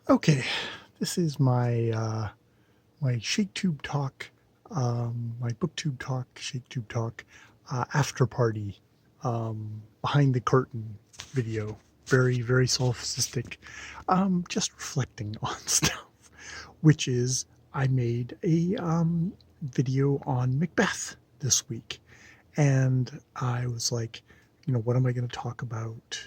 Okay, this is my my Shktb talk, my booktube talk, Shktb talk, after party, behind the curtain video. Very, very solipsistic. Just reflecting on stuff, which is I made a video on Mcbeth this week, and I was like, what am I going to talk about?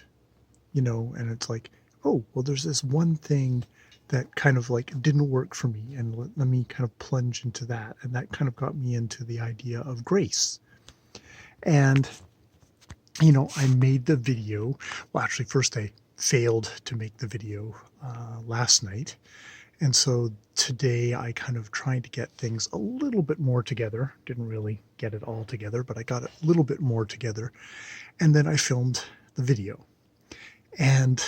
And it's like, oh, well, there's this one thing that kind of like didn't work for me, and let me kind of plunge into that. And that kind of got me into the idea of grace. And, I made the video. Well, actually, first I failed to make the video last night. And so today I kind of trying to get things a little bit more together. Didn't really get it all together, but I got it a little bit more together. And then I filmed the video. And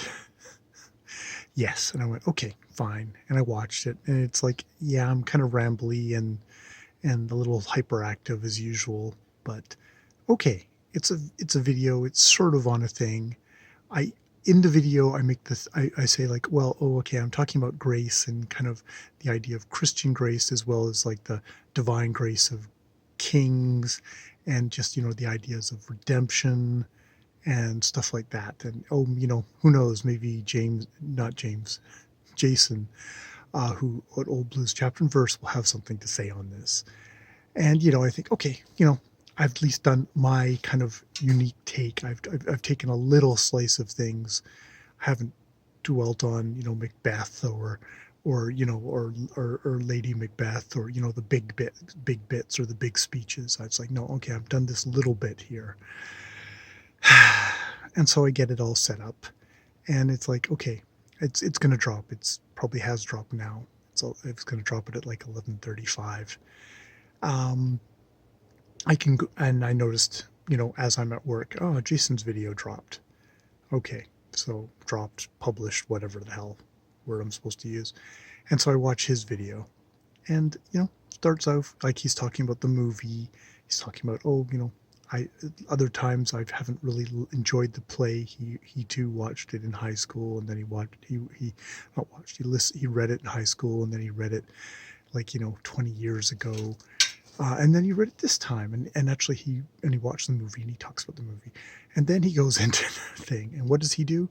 yes. And I went, okay, fine. And I watched it, and it's like, yeah, I'm kind of rambly and a little hyperactive as usual, but okay. It's a video. It's sort of on a thing. I In the video I make this I say like, well, oh, okay, I'm talking about grace and kind of the idea of Christian grace as well as like the divine grace of kings and just, the ideas of redemption and stuff like that. And oh, who knows, maybe Jason, who at Old Blues Chapter and Verse will have something to say on this. And I think, okay, I've at least done my kind of unique take. I've taken a little slice of things. I haven't dwelt on Macbeth or Lady Macbeth or the big bits or the big speeches. I was like, no, okay, I've done this little bit here. And so I get it all set up, and it's like, okay, it's going to drop. It's probably has dropped now. So it's going to drop it at like 11:35. Um, I can go, and I noticed, as I'm at work, oh, Jason's video dropped. Okay, so dropped, published, whatever the hell word I'm supposed to use. And so I watch his video, and starts out like he's talking about the movie. He's talking about, oh, I other times I haven't really enjoyed the play. He too watched it in high school, and then he not watched he read it in high school, and then he read it like 20 years ago, and then he read it this time, and actually he watched the movie, and he talks about the movie, and then he goes into the thing, and what does he do?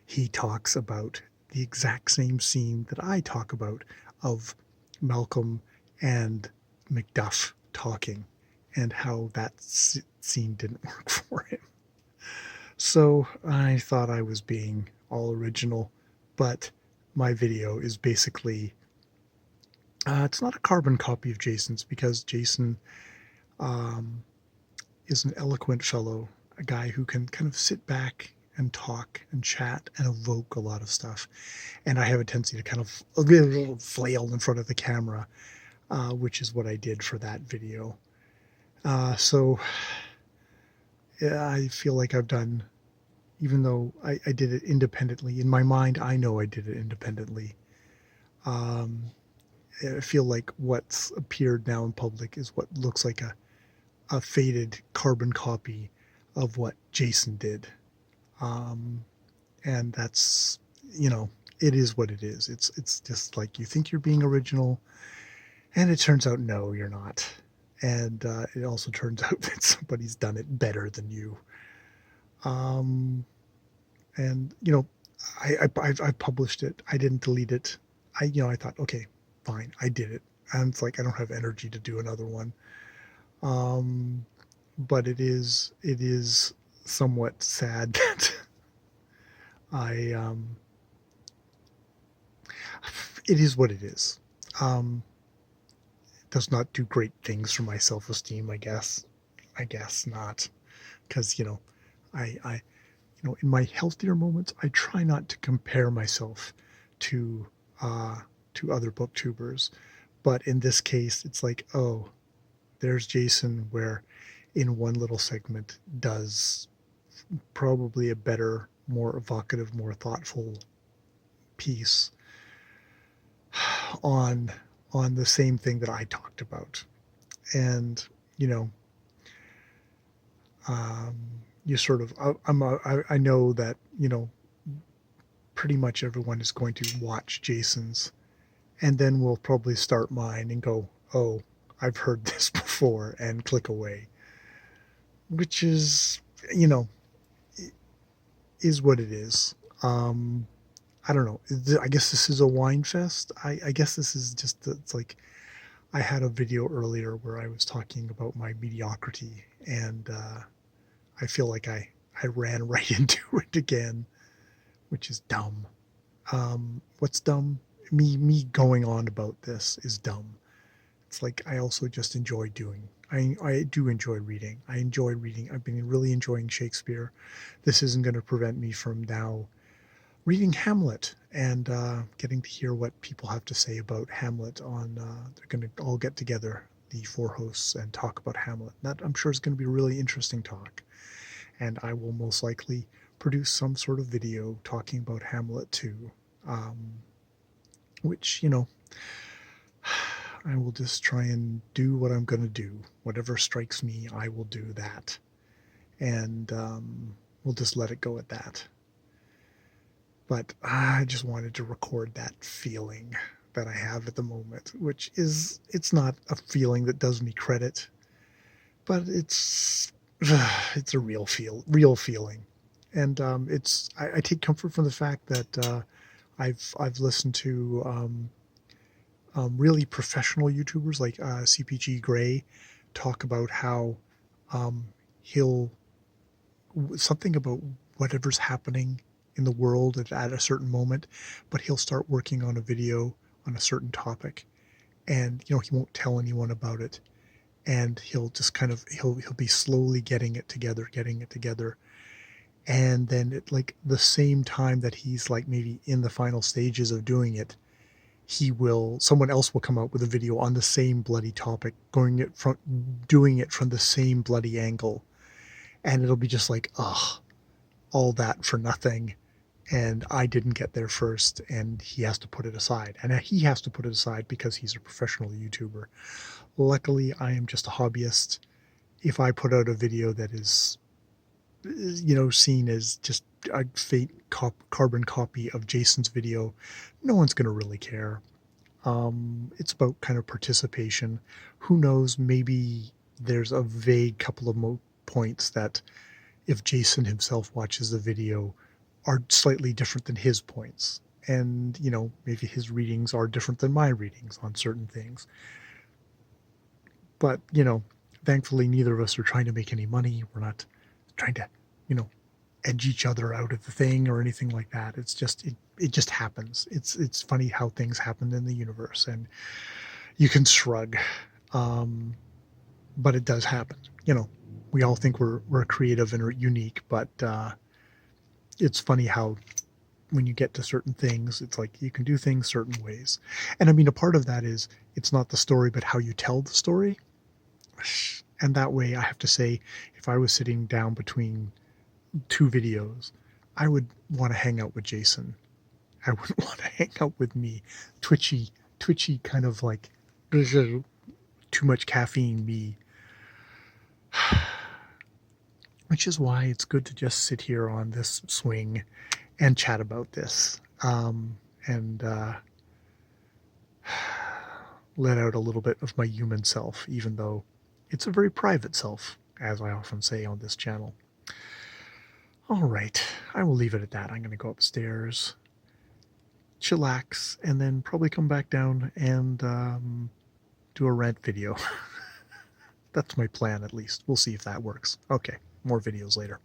He talks about the exact same scene that I talk about of Malcolm and Macduff talking, and how that scene didn't work for him. So I thought I was being all original, but my video is basically, it's not a carbon copy of Jason's, because Jason um, is an eloquent fellow, a guy who can kind of sit back and talk and chat and evoke a lot of stuff. And I have a tendency to kind of a little flail in front of the camera, which is what I did for that video. So yeah, I feel like I've done, even though I did it independently, in my mind, I know I did it independently. Um, I feel like what's appeared now in public is what looks like a faded carbon copy of what Jason did. Um, and that's, it is what it is. It's just like, you think you're being original, and it turns out, no, you're not. And it also turns out that somebody's done it better than you. Um, and I published it. I didn't delete it. I thought, okay, fine, I did it. And it's like, I don't have energy to do another one. Um, but it is somewhat sad that I it is what it is. It does not do great things for my self-esteem, I guess. I guess not, because I in my healthier moments, I try not to compare myself to uh, to other booktubers, but in this case, it's like, oh, there's Jason, where in one little segment does probably a better, more evocative, more thoughtful piece on the same thing that I talked about. And you know um, you sort of I know that pretty much everyone is going to watch Jason's, and then we'll probably start mine and go, oh, I've heard this before, and click away. Which is, you know, is what it is. I don't know. I guess this is a wine fest. I guess this is just, it's like, I had a video earlier where I was talking about my mediocrity, and I feel like I ran right into it again, which is dumb. What's dumb? Me going on about this is dumb. It's like I also just enjoy doing. I do enjoy reading. I enjoy reading. I've been really enjoying Shakespeare. This isn't going to prevent me from now reading Hamlet and getting to hear what people have to say about Hamlet on, they're going to all get together, the four hosts, and talk about Hamlet. That, I'm sure, is going to be a really interesting talk. And I will most likely produce some sort of video talking about Hamlet too, which, you know, I will just try and do what I'm going to do. Whatever strikes me, I will do that. And we'll just let it go at that. But I just wanted to record that feeling that I have at the moment, which is, it's not a feeling that does me credit, but it's a real feeling. And I take comfort from the fact that I've listened to really professional YouTubers like CPG Gray talk about how he'll, something about whatever's happening in the world at a certain moment, but he'll start working on a video on a certain topic, and you know, he won't tell anyone about it, and he'll just kind of, he'll be slowly getting it together, and then at like the same time that he's like maybe in the final stages of doing it, someone else will come out with a video on the same bloody topic, doing it from the same bloody angle, and it'll be just like, ugh, all that for nothing. And I didn't get there first, and he has to put it aside. And he has to put it aside because he's a professional YouTuber. Luckily, I am just a hobbyist. If I put out a video that is, you know, seen as just a fake carbon copy of Jason's video, no one's going to really care. It's about kind of participation. Who knows, maybe there's a vague couple of points that if Jason himself watches the video are slightly different than his points. And, you know, maybe his readings are different than my readings on certain things. But, you know, thankfully neither of us are trying to make any money. We're not trying to, you know, edge each other out of the thing or anything like that. It's just, it just happens. It's funny how things happen in the universe, and you can shrug. But it does happen. You know, we all think we're creative and unique, but it's funny how when you get to certain things, it's like you can do things certain ways. And I mean, a part of that is it's not the story, but how you tell the story. And that way, I have to say, if I was sitting down between two videos, I would want to hang out with Jason. I wouldn't want to hang out with me. Twitchy, kind of like too much caffeine me. Which is why it's good to just sit here on this swing and chat about this, and let out a little bit of my human self, even though it's a very private self, as I often say on this channel. All right, I will leave it at that. I'm going to go upstairs, chillax, and then probably come back down and do a rant video. That's my plan, at least. We'll see if that works. Okay, more videos later.